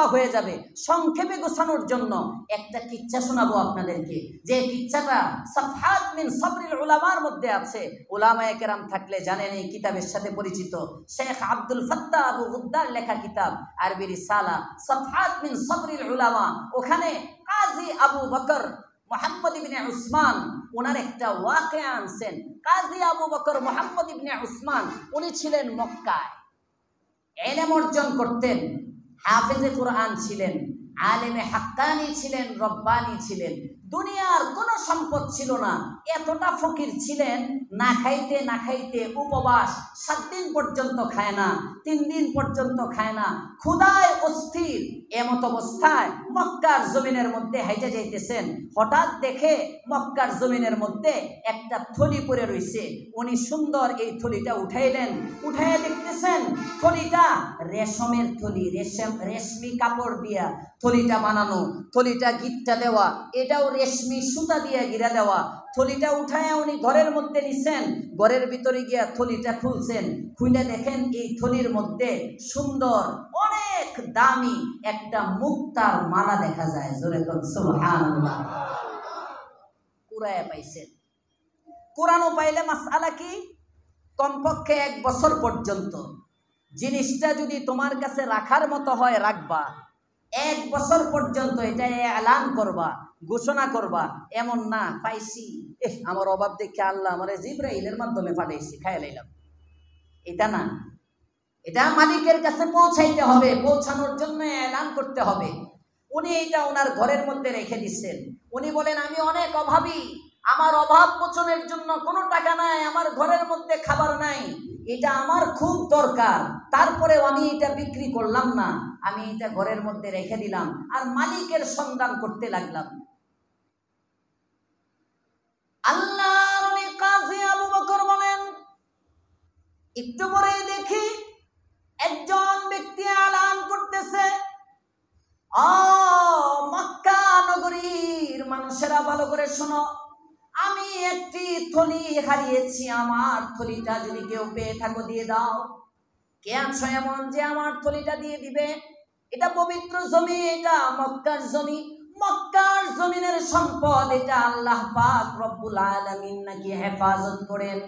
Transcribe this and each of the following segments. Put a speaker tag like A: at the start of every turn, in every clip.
A: লম্বা হয়ে যাবে। সংক্ষেপে গোছানোর জন্য একটা কিচ্ছা শোনাবো আপনাদেরকে, যে কিচ্ছাটা সাফহাত মিন সাবরিল উলামার মধ্যে আছে। উলামায়ে কেরাম থাকলে জানেন, এই কিতাবের সাথে পরিচিত। শেখ আব্দুল ফাত্তাহ আবু গুদ্দার লেখা কিতাব আরবি রিসালা সাফহাত মিন সাবরিল উলামা। ওখানে কাজী আবু বকর মুহাম্মদ ইবনে উসমান ওনার একটা ওয়াকিয়া আনছেন। কাজী আবু বকর মুহাম্মদ ইবনে উসমান উনি ছিলেন মক্কায়, ইলম অর্জন করতেন, হাফেজে কুরআন ছিলেন, আলেমে হাক্কানি ছিলেন, রব্বানি ছিলেন। দুনিয়ার কোনো সম্পদ ছিল না, এতটা ফকির ছিলেন, না খাইতে না খাইতে উপবাস, 7 দিন পর্যন্ত খায় না, 3 দিন পর্যন্ত খায় না, ক্ষুধায় অস্থির। এমত অবস্থায় মক্কার জমিনের মধ্যে হাইটে যাইতেছেন, হঠাৎ দেখে মক্কার জমিনের মধ্যে একটা থলি পড়ে রয়েছে। উনি সুন্দর এই থলিটা উঠাইলেন, উঠাইয়া দেখতেছেন থলিটা রেশমের থলি, রেশমি কাপড় দিয়া থলিটা বানানো, থলিটা গিটটা দেওয়া, এটাও রেশমি সুতা দিয়ে গিরা দেওয়া। থলিটা উঠায় উনি ঘরের মধ্যে নিছেন, ঘরের ভিতরে গিয়া থলিটা খুলছেন, খুলে দেখেন এই থলির মধ্যে সুন্দর অনেক দামি একটা মুক্তার মালা দেখা যায়। জোরে কোন সুবহানাল্লাহ। কুরায়া পাইছেন। কোরআনও পাইলে মাসআলা কি? কমপক্ষে 1 বছর পর্যন্ত জিনিসটা যদি তোমার কাছে রাখার মতো হয় রাখবা, 1 বছর পর্যন্ত এটা এলান করবা, ঘোষণা করবা। এমন না পাইছি, আমার অভাব দেখে আল্লাহ আমারে জিবরাইলের মাধ্যমে পাঠাইছি, খাইয়া লাইলাম, এটা না। এটা মালিকের কাছে পৌঁছাইতে হবে, পৌঁছানোর জন্য এলান করতে হবে। উনি এটা ওনার ঘরের মধ্যে রেখে দিচ্ছেন। উনি বলেন, আমি অনেক অভাবী, আমার অভাব মোচনের জন্য কোনো টাকা নাই, আমার ঘরের মধ্যে খাবার নাই, এটা আমার খুব দরকার, তারপরেও আমি এটা বিক্রি করলাম না, আমি এটা ঘরের মধ্যে রেখে দিলাম আর মালিকের সন্ধান করতে লাগলাম। আল্লাহর নবী কাজী আবু বকর বলেন, একটু পরে দেখি একজন ব্যক্তি এলান করতেছে, ও মক্কা নগরীর মানুষেরা ভালো করে শোনো, আমি একটি থলি হারিয়েছি, আমার থলিটা যদি কেউ পেয়ে থাকো দিয়ে দাও। কে আছো এমন যে আমার থলিটা দিয়ে দিবে? এটা পবিত্র জমি, এটা মক্কার জমি, মক্কার জমিনের সম্পদ, এটা আল্লাহ পাক রব্বুল আলামিন নাকি হেফাজত করেন।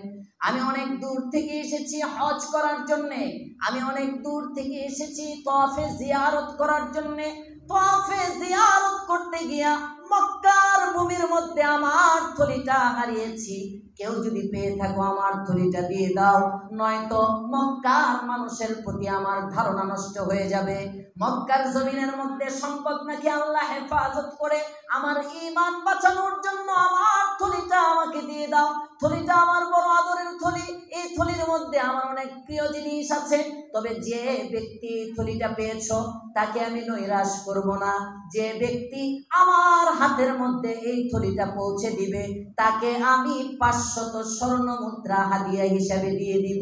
A: আমি অনেক দূর থেকে এসেছি হজ করার জন্যে, আমি অনেক দূর থেকে এসেছি তাওয়াফে জিয়ারত করার জন্যে। তাওয়াফে জিয়ারত করতে গিয়া মক্কার ভূমির মধ্যে আমার থলিটা হারিয়েছি, কেউ যদি পেয়ে থাকো আমার থলিটা দিয়ে দাও, নয়তো মক্কার মানুষের প্রতি আমার ধারণা নষ্ট হয়ে যাবে। মক্কার জমিনের মধ্যে সম্পদ নাকি আল্লাহ হেফাজত করে, আমার ঈমান বাঁচানোর জন্য আমার থলিটা আমাকে দিয়ে দাও। থলিটা আমার বড় আদরের থলি, এই থলির মধ্যে আমার অনেক প্রিয় জিনিস আছে, তবে যে ব্যক্তি থলিটা পেয়েছো তাকে আমি নৈরাশ করব না। যে ব্যক্তি আমার হাতের মধ্যে এই থলিটা পৌঁছে দিবে তাকে আমি 500 স্বর্ণ মুদ্রা হাদিয়া হিসাবে দিয়ে দিব।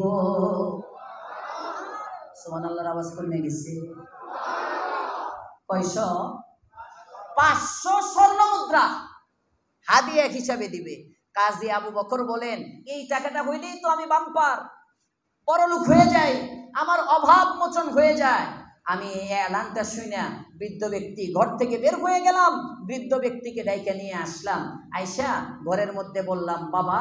A: সুবহানাল্লাহর আওয়াজ কমে গেছে। কয়শো? 500 স্বর্ণ মুদ্রা হাদিয়া হিসাবে দিবে। কাজী আবু বকর বলেন, এই টাকাটা হইলেই তো আমি বাম্পার, পরলোক হয়ে যাই, আমার অভাব মোচন হয়ে যায়। আমি এই এলানটা শুনে বৃদ্ধ ব্যক্তি ঘর থেকে বের হয়ে গেলাম, বৃদ্ধ ব্যক্তিকে ডাইকা নিয়ে আসলাম, আইসা ঘরের মধ্যে বললাম, বাবা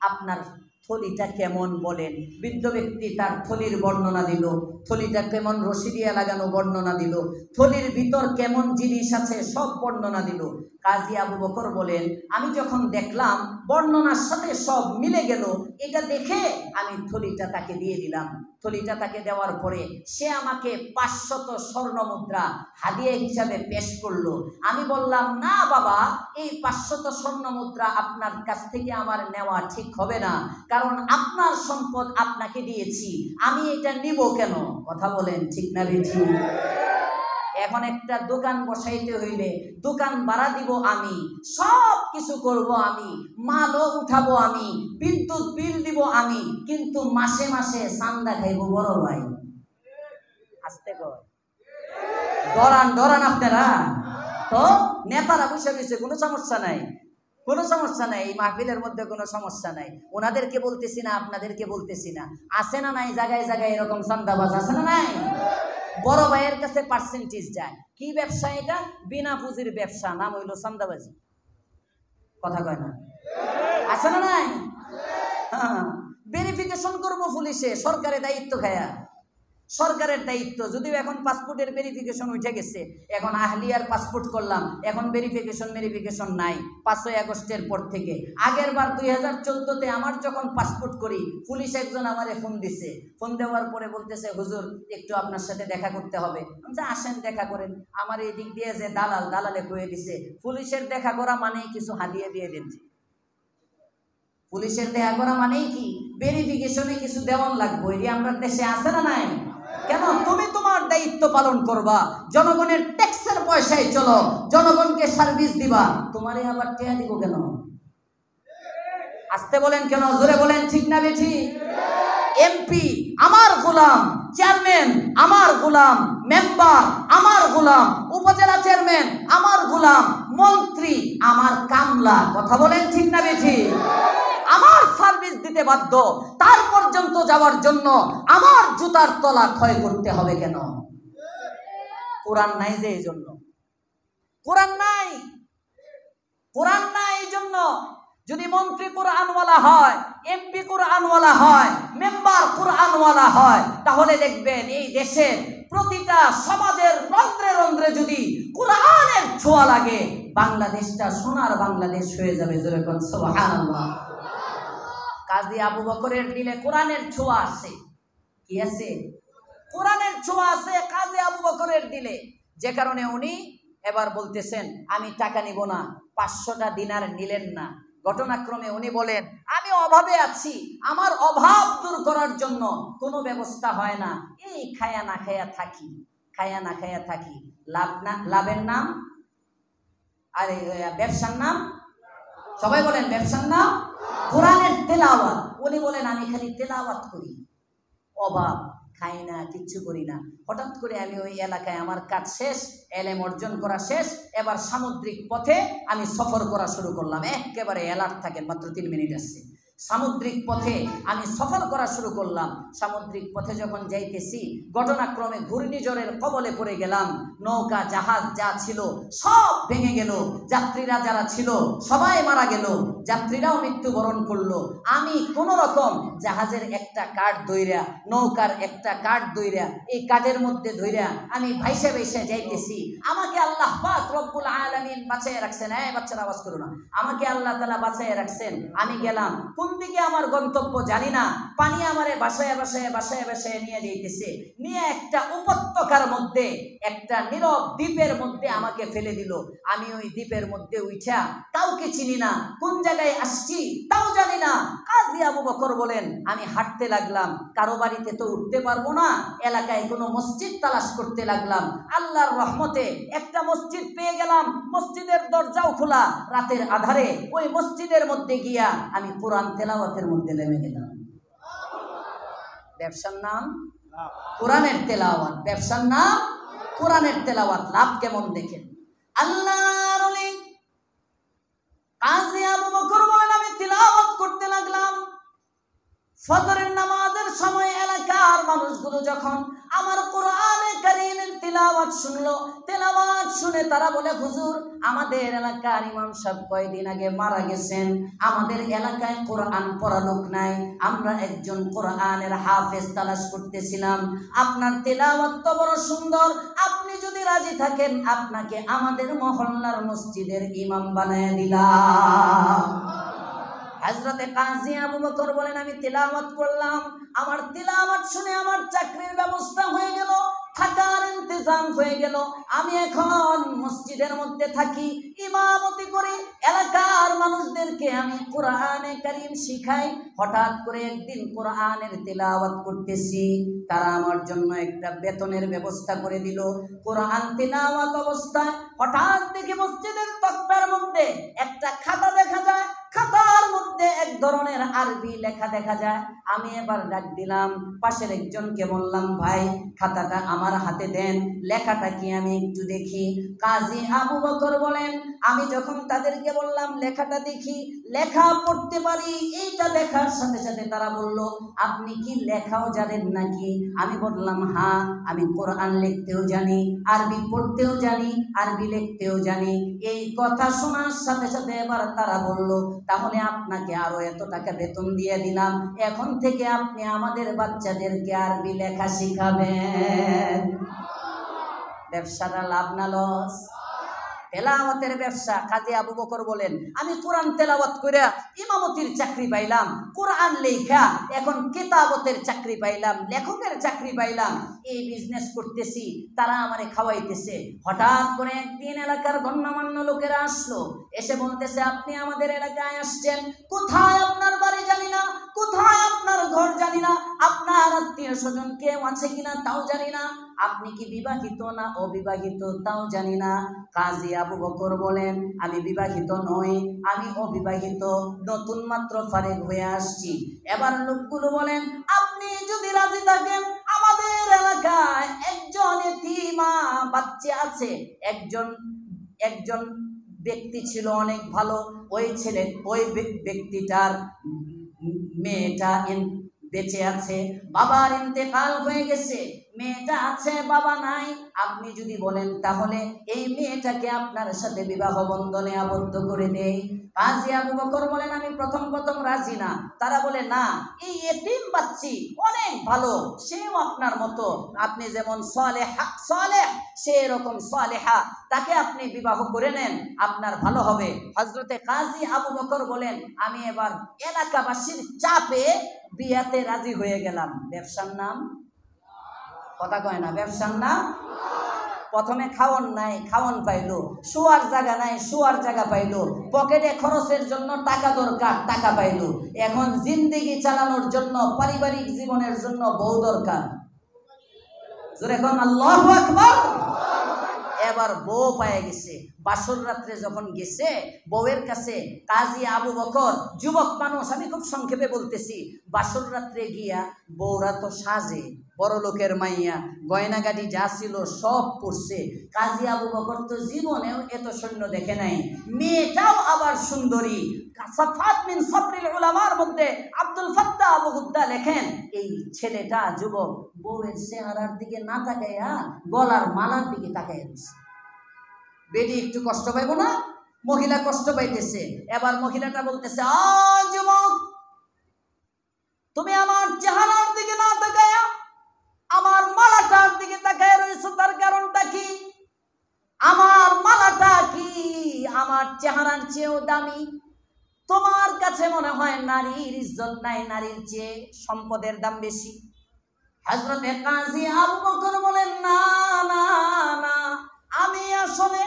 A: আপনার থলিটা কেমন বলেন। বৃদ্ধ ব্যক্তি তার থলির বর্ণনা দিল, থলিটা কেমন রশি দিয়ে লাগানো বর্ণনা দিল, থলির ভিতর কেমন জিনিস আছে সব বর্ণনা দিল। কাজী আবু বকর বলেন, আমি যখন দেখলাম বর্ণনার সাথে সব মিলে গেল, এটা দেখে আমি থলিটা তাকে দিয়ে দিলাম। থলিটা তাকে দেওয়ার পরে সে আমাকে 500 স্বর্ণ মুদ্রা হাদিয়া হিসাবে পেশ করলো। আমি বললাম, না বাবা, এই 500 স্বর্ণ মুদ্রা আপনার কাছ থেকে আমার নেওয়া ঠিক হবে না, কারণ আপনার সম্পদ আপনাকে দিয়েছি, আমি এটা নিব কেন? কথা বলেন ঠিক না বেঠিক? এখন একটা দোকান বসাইতে হইলে দোকান ভাড়া দিব আমি, সব কিছু করব আমি, মালও উঠাবো আমি, বিদ্যুৎ বিল দিব আমি, কিন্তু মাসে মাসে চান্দা খাইব বড় ভাই। আস্তে কর, ডরান আপনারা তো। নেতারা বসে বসে কোনো সমস্যা নাই, কোনো সমস্যা নাই, এই মাহফিলের মধ্যে কোনো সমস্যা নাই। ওনাদেরকে বলতেছি না, আপনাদেরকে বলতেছি না, আছে না নাই জায়গায় জায়গায় এরকম চান্দাবাজ, আছে না নাই? বড় ভাইয়ের কাছে পার্সেন্টেজ যায়। কি ব্যবসা এটা? বিনা পুঁজির ব্যবসা, নাম হইল চাঁদাবাজি। কথা কয় না? আছে না নাই? হ্যাঁ, ভেরিফিকেশন করবো পুলিশে, সরকারের দায়িত্ব খায়া, সরকারের দায়িত্ব। যদিও এখন পাসপোর্টের ভেরিফিকেশন উঠে গেছে, এখন আহলিয়ার পাসপোর্ট করলাম, এখন ভেরিফিকেশন নাই 5ই আগস্টের পর থেকে। আগের বার 2014-তে আমার যখন পাসপোর্ট করি, পুলিশ একজন আমারে ফোন দিছে। ফোন দেওয়ার পরে বলতেছে, হুজুর একটু আপনার সাথে দেখা করতে হবে। আমি আসেন দেখা করেন। আমার এই দিক দিয়ে যে দালালে কয়ে দিছে, পুলিশের দেখা করা মানেই কিছু হাদিয়ে দিয়ে দিচ্ছে। পুলিশের দেখা করা মানেই কি? ভেরিফিকেশনে কিছু দেওয়ান লাগবে। এটি আমরা দেশে আছে না নাই? কেন? তুমি তোমার দায়িত্ব পালন করবা, জনগণের ট্যাক্সের পয়সায় চলো, জনগণকে সার্ভিস দিবা, তোমারে আবার টেয়া দিব কেন? আসতে বলেন কেন? জোরে বলেন, ঠিক না বেঠি? এমপি আমার গোলাম, চেয়ারম্যান আমার গোলাম, মেম্বার আমার গোলাম, উপজেলা চেয়ারম্যান আমার গোলাম, মন্ত্রী আমার কামলা। কথা বলেন, ঠিক না বেঠি? আমার সার্ভিস দিতে বাধ্য। তার পর্যন্ত যাওয়ার জন্য আমার জুতার তলা ক্ষয় করতে হবে কেন? কোরআন নাই যে এই জন্য, কোরআন নাই, কোরআন নাই এই জন্য। যদি মন্ত্রী কোরআনওয়ালা হয়, এমপি কোরআনওয়ালা হয়, মেম্বার কোরআনওয়ালা হয়, তাহলে দেখবেন এই দেশের প্রতিটা সমাজের রন্ধ্রে রন্ধ্রে যদি কোরআনের ছোঁয়া লাগে, বাংলাদেশটা সোনার বাংলাদেশ হয়ে যাবে। জোরে কোন সুবহানাল্লাহ। কাজী আবু বকরের দিলে কোরআনের ছোঁয়া আছে। কি আছে? কোরআনের ছোঁয়া আছে কাজী আবু বকরের দিলে, যে কারণে উনি এবার বলতেছেন, আমি টাকা নিব না। 500টা দিনার নিলেন না। ঘটনাক্রমে উনি বলেন, আমি অভাবে আছি, আমার অভাব দূর করার জন্য কোনো ব্যবস্থা হয় না, এই খায়া না খায়া থাকি, খায়া না খায়া থাকি। লাভের নাম আর ব্যবসার নাম, সবাই বলেন ব্যবসার নাম কোরআনের তেলাওয়াত। উনি বলেন, আমি খালি তেলাওয়াত করি, অভাব, খাই না, কিচ্ছু করি না। হঠাৎ করে আমি ওই এলাকায় আমার কাজ শেষ, এলেম অর্জন করা শেষ, এবার সামুদ্রিক পথে আমি সফর করা শুরু করলাম। একেবারে অ্যালার্ট থাকেন, মাত্র 3 মিনিট আসছে। সামুদ্রিক পথে আমি সফর করা শুরু করলাম। সামুদ্রিক পথে যখন যাইতেছি, ঘটনাক্রমে ঘূর্ণিঝড়ের কবলে পড়ে গেলাম। নৌকা জাহাজ যা ছিল সব ভেঙে গেল, যাত্রীরা যারা ছিল সবাই মারা গেল, যাত্রীরাও মৃত্যুবরণ করলো। আমি কোন রকম জাহাজের একটা কাঠ ধইরা, নৌকার একটা কাঠ ধইরা, এই কাঠের মধ্যে ধইরা আমি ভাইসে ভাইসে যাইতেছি। আমাকে আল্লাহ পাক রব্বুল আলামিন বাঁচাইয়া রাখছেন। বাচ্চারা আওয়াজ করো না। আমাকে আল্লাহ তাআলা বাঁচাইয়া রাখছেন। আমি গেলাম, কোন দিকে আমার গন্তব্য জানি না। পানি আমারে বাসায় বাসায় বাসায় বাসায় নিয়ে যাইতেছে, নিয়ে একটা উপত্যকার মধ্যে, একটা নীরব দ্বীপের মধ্যে আমাকে ফেলে দিল। আমি ওই দ্বীপের মধ্যে উঠা, কাউকে চিনি না, কোন জায়গায় আসছি তাও জানি না। কাজী আবু বকর বলেন, আমি হাঁটতে লাগলাম, কারো বাড়িতে তো উঠতে পারবো না, এলাকায় কোনো মসজিদ তালাশ করতে লাগলাম। আল্লাহর রহমতে একটা মসজিদ পেয়ে গেলাম, মসজিদের দরজাও খোলা। রাতের আধারে ওই মসজিদের মধ্যে গিয়া আমি কোরআন তেলাওয়াতের মধ্যে নেমে গেলাম। ব্যবসার নাম কোরআনের তেলাওয়াত, ব্যবসার নাম কোরআনের তেলাওয়াত। লাভ কেমন দেখেন। আল্লাহর ওলি কাজী আবু বকর বলেন, আমি তেলাওয়াত করতে লাগলাম। ফজরের নামাজের সময় এলাকার মানুষগুলো যখন আমার কোরআনে কারীমের তেলাওয়াত শুনলো, তেলাওয়াত শুনে তারা বলে, হুজুর আমাদের এলাকার ইমাম সাহেব কয়েকদিন আগে মারা গেছেন, আমাদের এলাকায় কোরআন পড়া লোক নাই, আমরা একজন কোরআনের হাফেজ তালাশ করতেছিলাম। আপনার তেলাওয়াত তো বড় সুন্দর, আপনি যদি রাজি থাকেন আপনাকে আমাদের মহল্লার মসজিদের ইমাম বানায় দিলাম। হযরতে কাজী আবু বকর বলেন, আমি তেলাওয়াত করলাম। আমার তেলাওয়াত শুনে আমার চাকরির ব্যবস্থা হয়ে গেল, থাকার ইন্তজাম হয়ে গেল। আমি এখন মসজিদের মধ্যে থাকি, ইমামতি করি, এলাকার মানুষদেরকে আমি কোরআনে কারীম শিখাই। হঠাৎ করে একদিন কোরআনের তেলাওয়াত করতেছি, তারা আমার জন্য একটা বেতনের ব্যবস্থা করে দিল। কোরআন তেলাওয়াত অবস্থায় হঠাৎ দেখি মসজিদের তক্তার মধ্যে একটা খাতা দেখা যায়, খাতার মধ্যে এক ধরনের আরবি লেখা দেখা যায়। আমি এবার ডাক দিলাম, পাশের একজনকে বললাম, ভাই খাতাটা আমার হাতে দেন, লেখাটা কি আমি একটু দেখি। কাজী আবু বকর বলেন, আমি যখন তাদেরকে বললাম লেখাটা দেখি, লেখা পড়তে পারি, এইটা দেখার সাথে সাথে তারা বলল, আপনি কি লেখাও জানেন নাকি? আমি বললাম, হ্যাঁ, আমি কোরআন লিখতেও জানি, আরবি পড়তেও জানি, আরবি লিখতেও জানি। এই কথা শোনার সাথে সাথে এবার তারা বলল, তাহলে আপনাকে আরো এত টাকা বেতন দিয়ে দিলাম, এখন থেকে আপনি আমাদের বাচ্চাদেরকে আরবি লেখা শিখাবেন। ব্যবসাটা লাভ না লস? তেলাওয়াতের ব্যবসা। কাজী আবু বকর বলেন, আমি কোরআন তেলাওয়াত কইরা ইমামতির চাকরি পাইলাম, কোরআন লেখা এখন কিতাবতের চাকরি পাইলাম, লেখকের চাকরি পাইলাম, এই বিজনেস করতেছি, তারা আমারে খাওয়াইতেছে। হঠাৎ করে একদিন এলাকার গণ্যমান্য লোকেরা আসলো, এসে বলতেছে, আপনি আমাদের এলাকায় আসছেন, কোথায় আপনার বাড়ি জানি না, কোথায় আপনার ঘর জানি না, আপনার আত্মীয় স্বজন কেউ আছে কিনা তাও জানি না, আপনি কি বিবাহিত না অবিবাহিত তাও জানি না। কাজী আবু বকর বলেন, আমি বিবাহিত নই, আমি অবিবাহিত, নতুন মাত্র ফারেক হয়ে আসছি। এবার লোকগুলো বলেন, আপনি যদি রাজি থাকেন, আমাদের এলাকায় একজন এতিমা বাচ্চা আছে, একজন ব্যক্তি ছিল অনেক ভালো, ওই ব্যক্তিটার মেয়েটা বেঁচে আছে, বাবার ইন্তেকাল হয়ে গেছে, মেয়েটা আছে, বাবা নাই, আপনি যদি বলেন তাহলে এই মেয়েটাকে আপনার সাথে বিবাহ বন্ধনে আবদ্ধ করে দেই। কাজী আবু বকর বলেন, আমি প্রথম রাজি না। তারা বলে, না, এই এতিম বাচ্চি অনেক ভালো, সেও আপনার মতো, আপনি যেমন সালেহ সে এরকম সালেহা, তাকে আপনি বিবাহ করে নেন, আপনার ভালো হবে। হযরতে কাজী আবু বকর বলেন, আমি এবার এলাকাবাসীর চাপে বিয়াতে রাজি হয়ে গেলাম। ব্যবসার নাম, কথা কয় না, ব্যবসার নাম। প্রথমে খাওয়ান নাই, খাওয়ান পাইলো, শোয়ার জায়গা নাই, শোয়ার জায়গা পাইলো, পকেটে খরচের জন্য টাকা দরকার, টাকা পাইলো, এখন জিন্দেগি চালানোর জন্য, পারিবারিক জীবনের জন্য বউ দরকার। জোরে কোন আল্লাহু আকবার। এবার বউ পায়ে গেছে। বাসর রাত্রে যখন গেছে বউয়ের কাছে, কাজী আবু বকর যুবক মানুষ, আমি খুব সংক্ষেপে বলতেছি, বাসর রাত্রে গিয়া বউরা তো সাজে, বড় লোকের মাইয়া, গয়নাগাটি যা ছিল সব পড়ছে। কাজী আবু বকর তো জীবনেও এত সৈন্য দেখে নাই, মেয়েটাও আবার সুন্দরী। সাফাত মিন সাবরিল উলামার মধ্যে আব্দুল ফাত্তাহ আবু হুদ্দা লেখেন, এই ছেলেটা যুবক বউয়ের চেহারার দিকে না তাকাইয়া গলার মালার দিকে তাকাইয়া দিচ্ছে। বেটি একটু কষ্ট পাইব না? মহিলা কষ্ট পাইতেছে। এবার মহিলাটা বলতেছে, যুবক, তুমি আমার চেহারার দিকে না তাকাইয়া আমার মালাটার দিকে তাকাইয়া রয়েছো, তার কারণটা কি? আমার মালাটা কি আমার চেহারার চেয়েও দামি? তোমার কাছে মনে হয় নারীর ইজ্জত নাই, নারীর চেয়ে সম্পদের দাম বেশি। হযরতে কাজী আবু বকর বলেন, না না না, আমি আসলে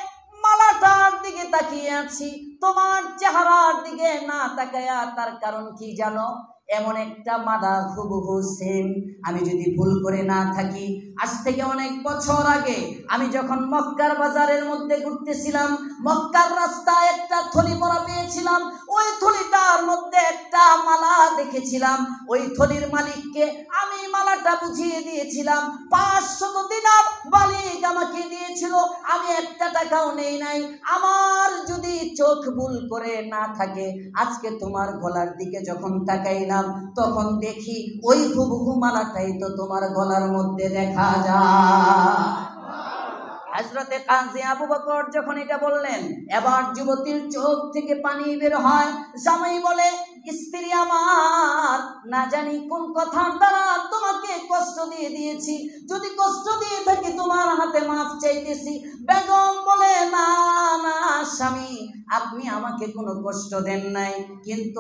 A: মালাটার দিকে তাকিয়ে আছি, তোমার চেহারার দিকে না তাকায়া। তার কারণ কি জানো? এমন একটা মালা হুবহু সেম, আমি যদি ভুল করে না থাকি, আজ থেকে অনেক বছর আগে আমি যখন মক্কার বাজারের মধ্যে ঘুরতেছিলাম, মক্কার রাস্তায় একটা থলি পরা পেয়েছিলাম, ওই থলিটার মধ্যে একটা মালা দেখেছিলাম। ওই থলির মালিককে আমি মালাটা বুঝিয়ে দিয়েছিলাম, 500 দিনার মালিক আমাকে দিয়েছিল, আমি 1 টাকাও নেই নাই। আমার যদি চোখ ভুল করে না থাকে, আজকে তোমার গলার দিকে যখন তাকাইলাম তখন দেখি ওই হুবহু মালাটাই তো তোমার গলার মধ্যে দেখা যায়। হযরতে কাজী আবু বকর যখন এটা বললেন, এবার যুবতীর চোখ থেকে পানি বের হয়। জামাই বলে, স্ত্রী আমার, না জানি কোন কথার দ্বারা তোমাকে কষ্ট দিয়ে দিয়েছি, যদি কষ্ট দিয়ে থাকি তোমার হাতে মাফ চাইতেছি। বেগম বলে, না না স্বামী, আপনি আমাকে কোনো কষ্ট দেন নাই, কিন্তু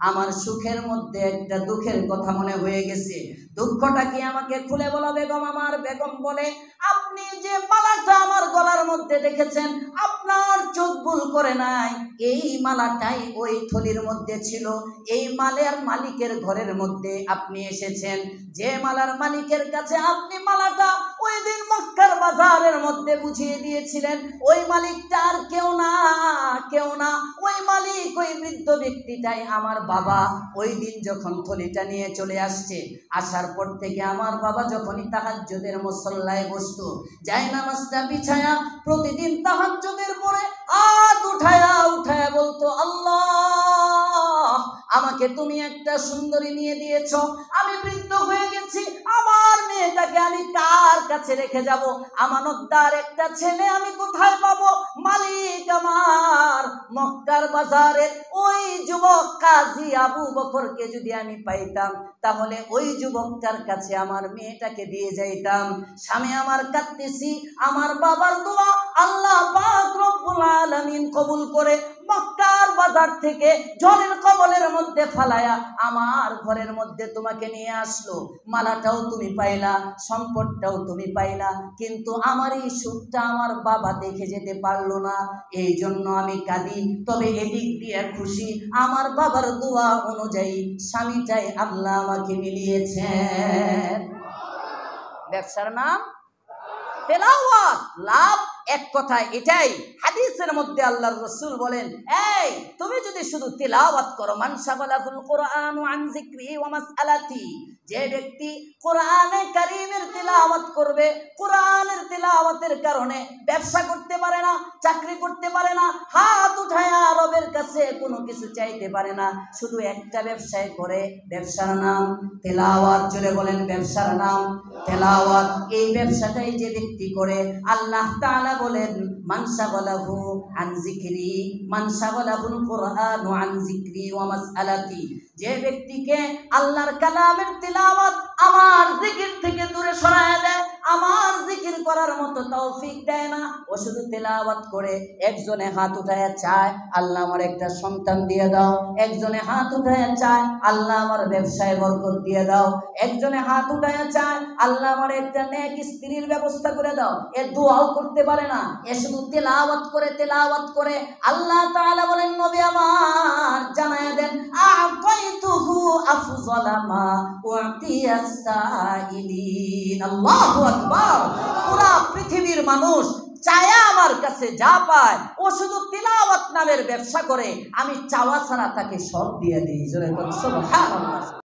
A: আমার সুখের মধ্যে একটা দুঃখের কথা মনে হয়ে গেছে। দুঃখটা কি আমাকে খুলে বলো বেগম আমার। বেগম বলে, আপনি যে মালাটা আমার গলার মধ্যে দেখেছেন, আপনার চোখ ভুল করে নাই, এই মালাটাই ওই থলির মধ্যে ছিল। এই মালার মালিকের ঘরের মধ্যে আপনি এসেছেন, যে মালার মালিকের কাছে আপনি মালাটা ওই দিন মক্কার বাজারের মধ্যে বুঝিয়ে দিয়েছিলেন ওই মালিকটা আর কেউ না, কেউ না, ওই মালিক ওই বৃদ্ধ ব্যক্তিটাই আমার বাবা। ওই দিন যখন থলিটা নিয়ে চলে আসছে, আসার পর থেকে আমার বাবা যখনই তাহাজ্জুদের মুসল্লায় বসতো, জায়নামাজটা বিছায়া প্রতিদিন তাহাজ্জুদের পরে হাত উঠায়া উঠায়া বলতো, আল্লাহ, আমাকে তুমি একটা সুন্দরী নিয়ে দিয়েছো, আমি বৃদ্ধ হয়ে গেছি, আমার মেয়েটাকে আমি কার কাছে রেখে যাব? আমানতদার একটা ছেলে আমি কোথায় পাবো? মালিক আমার মক্কার বাজারের ওই যুবক কাজী আবু বকরকে যদি আমি পাইতাম, তাহলে ওই যুবকটার কাছে আমার মেয়েটাকে দিয়ে যাইতাম। স্বামী আমার কাঁদতেছি, আমার বাবার দোয়া আল্লাহ পাক রব্বুল আলামিন কবুল করে মক্কার বাজার থেকে ঝড়ের কবলের মধ্যে ফালায়া আমার ঘরের মধ্যে তোমাকে নিয়ে আসলো। মালাটাও তুমি পাইলা, সম্পদটাও তুমি পাইলা, কিন্তু আমার এই সুখটা আমার বাবা দেখে যেতে পারলো না, এই জন্য আমি কাঁদি। তবে এদিক দিয়ে খুশি, আমার বাবার দোয়া অনুযায়ী স্বামীটাই আল্লাহ আমাকে মিলিয়েছেন। ব্যবসার নাম তেলাওয়াত, লাভ এক কথায় এটাই। হাদিসের মধ্যে আল্লাহর রাসূল বলেন, এই তুমি যদি শুধু তিলাওয়াত করো, মান শাগালাহুল কুরআনু আন যিকরি ওয়া মাসআলাতি, যে ব্যক্তি কোরআনে কারীমের তিলাওয়াত করবে, কোরআনের তিলাওয়াতের কারণে ব্যবসা করতে পারে না, চাকরি করতে পারে না, হাত উঠায়া রবের কাছে কোনো কিছু চাইতে পারে না, শুধু একটা ব্যবসায় করে, ব্যবসার নাম তেলাওয়াত। জোরে বলেন, ব্যবসার নাম তেলাওয়াত। এই ব্যবসাটাই যে ব্যক্তি করে, আল্লাহ তাআলা বলেন, মান শাগালাহু আন যিকরি, মান শাগালাহুল কুরআনু আন যিকরি ওয়া মাসআলাতি, যে ব্যক্তিকে আল্লাহর কালামের তিলাওয়াত আমার জিকির থেকে দূরে সরায় দেয়, আমার জিকির করার মতো তৌফিক দেয় না, ও শুধু তেলাওয়াত করে। একজনে হাত উঠায়া চায়, আল্লাহ আমার একটা সন্তান দিয়ে দাও। একজনে হাত উঠায়া চায়, আল্লাহ আমার ব্যবসায় বরকত দিয়ে দাও। একজনে হাত উঠায়া চায়, আল্লাহ আমার একটা নেক স্ত্রীর ব্যবস্থা করে দাও। এ দোয়াও করতে পারে না, এ শুধু তেলাওয়াত করে, তেলাওয়াত করে। আল্লাহ তাআলা বলেন, নবী আমার জানায়া দেন, আ'তাইতুহু আফযালা মা উ'তিয়াস সাইলিন। আল্লাহু আকবার। পুরা পৃথিবীর মানুষ চায়া আমার কাছে যা পায়, ও শুধু তিলাওয়াত নামের ব্যবসা করে, আমি চাওয়া ছাড়া তাকে সব দিয়ে দিই। জোরে বলুন সুবহানাল্লাহ।